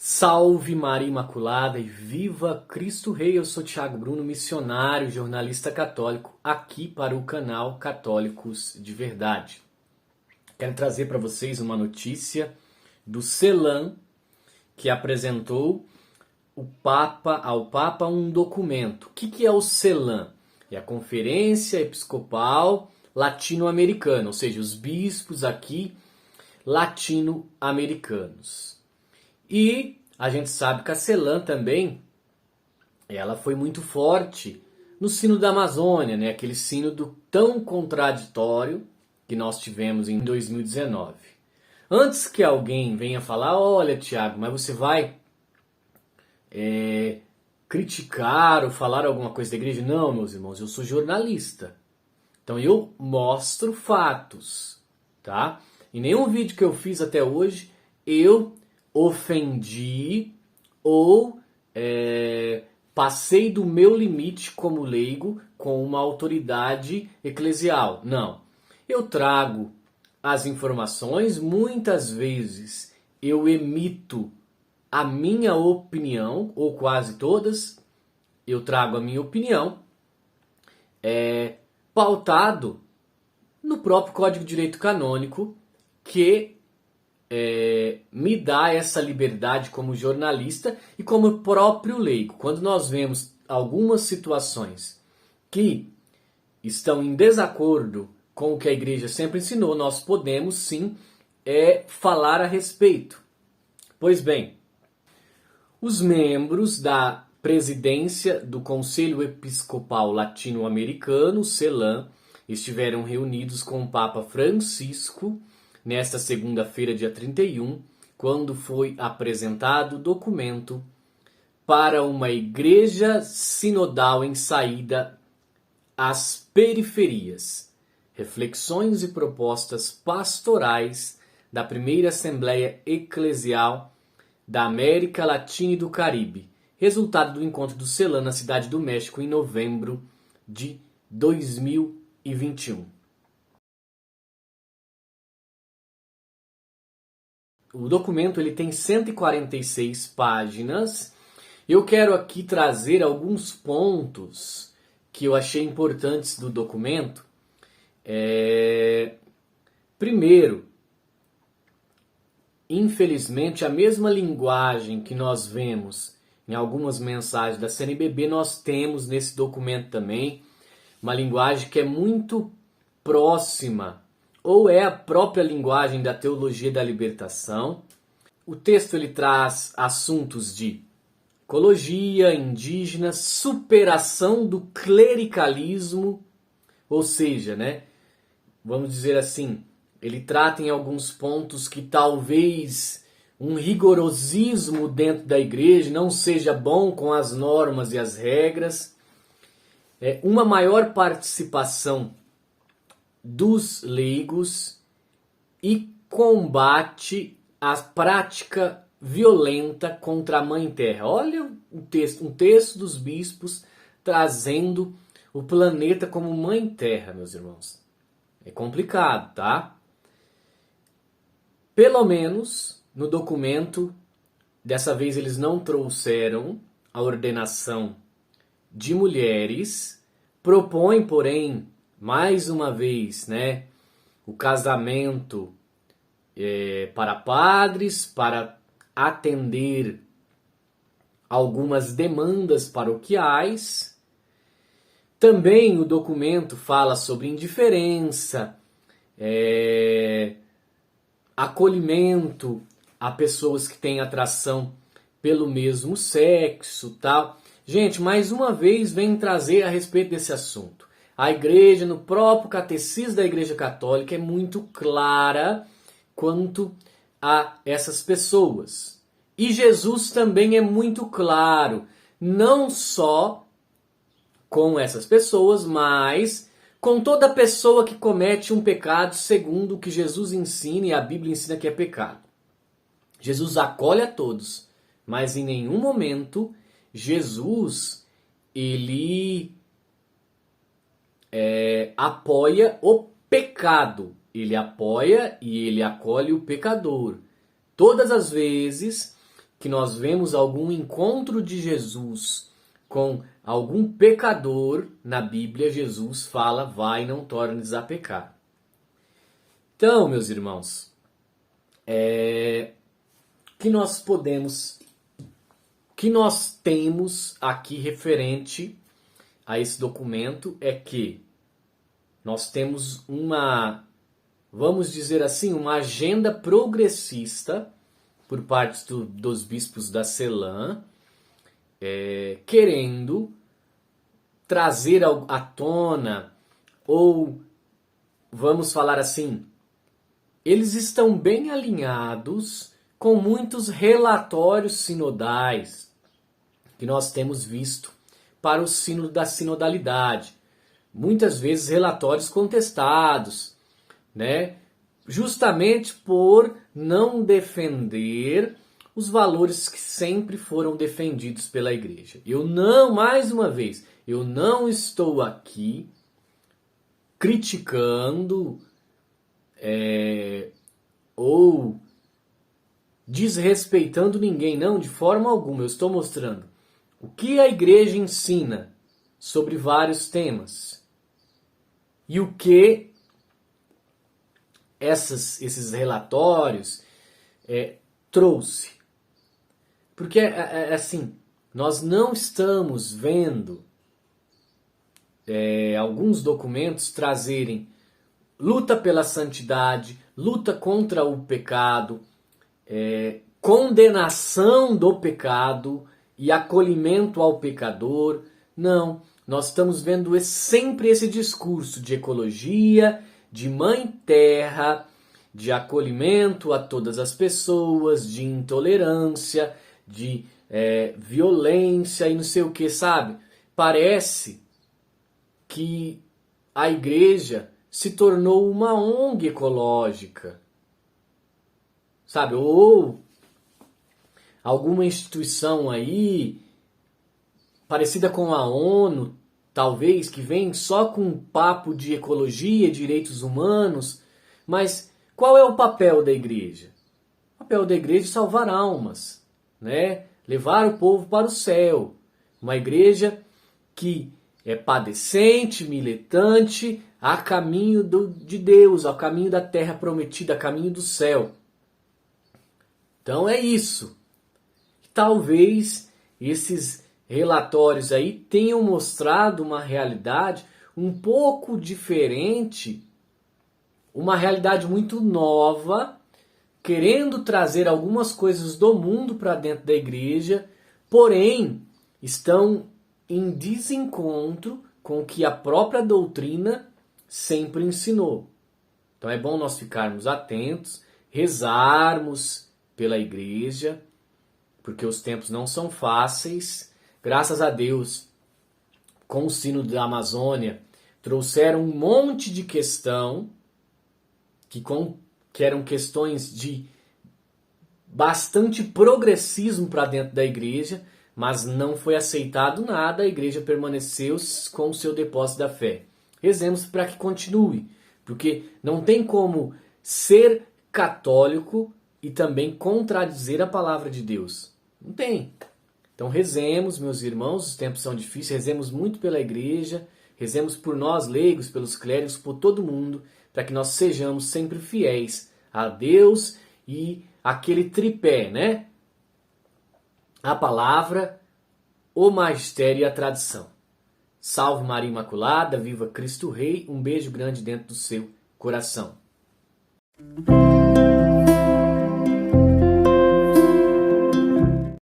Salve Maria Imaculada e viva Cristo Rei! Eu sou Thiago Bruno, missionário, jornalista católico, aqui para o canal Católicos de Verdade. Quero trazer para vocês uma notícia do CELAM, que apresentou ao Papa um documento. O que é o CELAM? É a Conferência Episcopal Latino-Americana, ou seja, os bispos aqui latino-americanos. E a gente sabe que a CELAM também, ela foi muito forte no Sínodo da Amazônia, né? Aquele sínodo tão contraditório que nós tivemos em 2019. Antes que alguém venha falar, olha Tiago, mas você vai criticar ou falar alguma coisa da igreja? Não, meus irmãos, eu sou jornalista. Então eu mostro fatos, tá? Em nenhum vídeo que eu fiz até hoje, eu ofendi ou passei do meu limite como leigo com uma autoridade eclesial. Não. Eu trago as informações, muitas vezes eu emito a minha opinião, ou quase todas, eu trago a minha opinião, pautado no próprio Código de Direito Canônico, que me dá essa liberdade como jornalista e como próprio leigo. Quando nós vemos algumas situações que estão em desacordo com o que a igreja sempre ensinou, nós podemos sim falar a respeito. Pois bem, os membros da presidência do Conselho Episcopal Latino-Americano, CELAM, estiveram reunidos com o Papa Francisco nesta segunda-feira, dia 31, quando foi apresentado o documento para uma igreja sinodal em saída às periferias. Reflexões e propostas pastorais da primeira Assembleia Eclesial da América Latina e do Caribe, resultado do encontro do CELAM na Cidade do México em novembro de 2021. O documento ele tem 146 páginas. Eu quero aqui trazer alguns pontos que eu achei importantes do documento. Primeiro, infelizmente, a mesma linguagem que nós vemos em algumas mensagens da CNBB, nós temos nesse documento também uma linguagem que é muito próxima, ou é a própria linguagem da teologia da libertação. O texto ele traz assuntos de ecologia, indígena, superação do clericalismo, ou seja, né, vamos dizer assim, ele trata em alguns pontos que talvez um rigorosismo dentro da igreja não seja bom com as normas e as regras, uma maior participação dos leigos e combate à prática violenta contra a Mãe Terra. Olha um texto dos bispos trazendo o planeta como Mãe Terra, meus irmãos. É complicado, tá? Pelo menos no documento, dessa vez eles não trouxeram a ordenação de mulheres, propõem, porém, mais uma vez, né, o casamento para padres, para atender algumas demandas paroquiais. Também o documento fala sobre indiferença, acolhimento a pessoas que têm atração pelo mesmo sexo, tal. Gente, mais uma vez vem trazer a respeito desse assunto. A igreja, no próprio catecismo da Igreja Católica, é muito clara quanto a essas pessoas. E Jesus também é muito claro, não só com essas pessoas, mas com toda pessoa que comete um pecado segundo o que Jesus ensina e a Bíblia ensina que é pecado. Jesus acolhe a todos, mas em nenhum momento Jesus ele apoia o pecado. Ele apoia e ele acolhe o pecador. Todas as vezes que nós vemos algum encontro de Jesus com algum pecador na Bíblia, Jesus fala, vai, não tornes a pecar. Então, meus irmãos, que nós temos aqui referente a esse documento é que nós temos vamos dizer assim, uma agenda progressista por parte dos bispos da CELAM, querendo trazer à tona, ou vamos falar assim, eles estão bem alinhados com muitos relatórios sinodais que nós temos visto para o sínodo da sinodalidade. Muitas vezes relatórios contestados, né? Justamente por não defender os valores que sempre foram defendidos pela igreja. Mais uma vez, eu não estou aqui criticando ou desrespeitando ninguém, não, de forma alguma. Eu estou mostrando o que a igreja ensina sobre vários temas e o que esses relatórios trouxe. Porque, assim, nós não estamos vendo alguns documentos trazerem luta pela santidade, luta contra o pecado, condenação do pecado e acolhimento ao pecador. Não, nós estamos vendo sempre esse discurso de ecologia, de mãe terra, de acolhimento a todas as pessoas, de intolerância, de violência e não sei o que, sabe? Parece que a igreja se tornou uma ONG ecológica, sabe? Ou alguma instituição aí parecida com a ONU, talvez, que vem só com um papo de ecologia, direitos humanos. Mas qual é o papel da igreja? O papel da igreja é salvar almas, né? Levar o povo para o céu. Uma igreja que é padecente, militante, a caminho de Deus, ao caminho da terra prometida, a caminho do céu. Então é isso. Talvez esses relatórios aí tenham mostrado uma realidade um pouco diferente, uma realidade muito nova, querendo trazer algumas coisas do mundo para dentro da igreja, porém estão em desencontro com o que a própria doutrina sempre ensinou. Então é bom nós ficarmos atentos, rezarmos pela igreja, porque os tempos não são fáceis. Graças a Deus, com o Sínodo da Amazônia, trouxeram um monte de questão, que eram questões de bastante progressismo para dentro da igreja, mas não foi aceitado nada, a igreja permaneceu com o seu depósito da fé. Rezemos para que continue, porque não tem como ser católico e também contradizer a palavra de Deus. Não tem. Então rezemos, meus irmãos, os tempos são difíceis, rezemos muito pela igreja, rezemos por nós leigos, pelos clérigos, por todo mundo, para que nós sejamos sempre fiéis a Deus e aquele tripé, né? A palavra, o magistério e a tradição. Salve Maria Imaculada, viva Cristo Rei, um beijo grande dentro do seu coração.